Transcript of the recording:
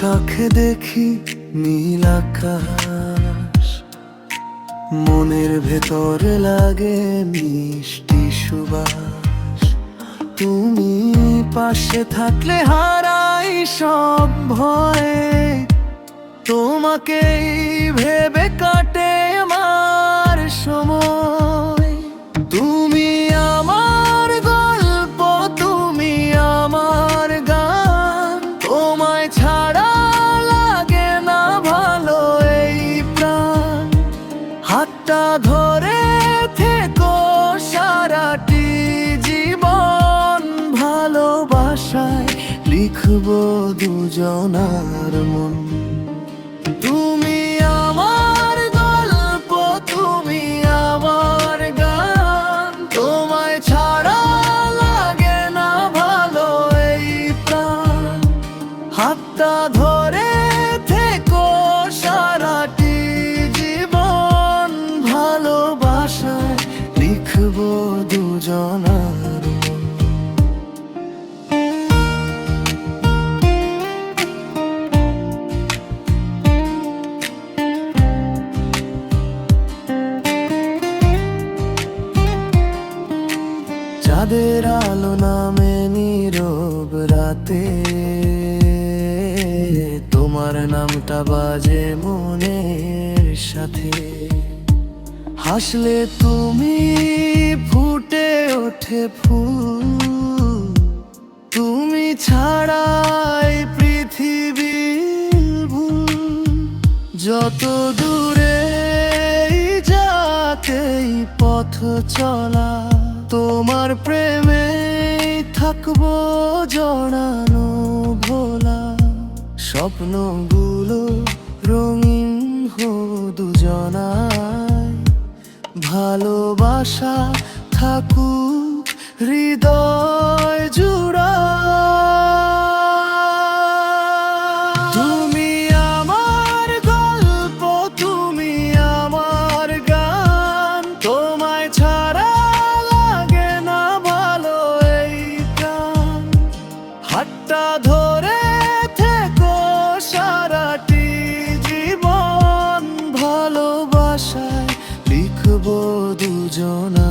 চোখে দেখি নীল আকাশ, মনের ভেতরে লাগে মিষ্টি সুবাস। তুমি পাশে থাকলে হারাই সব ভয়ে, তোমাকেই ভেবে কাটে আমার সময়। তুমি আমার গল্প, তুমি আমার গান, তোমায় ছাড়া লাগে না ভালো এই প্রাণ। হাতটা ধরে থেকো সারাটি জীবন, ভালোবাসায় লিখবো দুজনার মন। তুমি আমার গল্প, তুমি আমার গান, তোমায় ছাড়া লাগে না ভালো এই প্রাণ। হাতটা ধরে থেকো সারাটি জীবন, ভালোবাসায় লিখবো দুজনার মন। চাঁদের আলো নামে নীরব রাতে, তোমার নামটা বাজে মনের সাথে। হাসলে তুমি ফুটে ওঠে ফুল, তুমি ছাড়াই পৃথিবীর ভুল। যত দূরে যাকেই পথ চলা, তোমার প্রেমে থাকবো জড়ানো ভোলা। স্বপ্নগুলো রঙিন হোক দুজনায়, ভালোবাসা থাকুক হৃদয় জুড়া। তুমি আমার গল্প, তুমি আমার গান, তোমায় ছাড়া লাগে না ভালো এই প্রাণ। হাতটা ধরে থেকো সারাটি জীবন, ভালোবাসায় লিখবো দুজনা।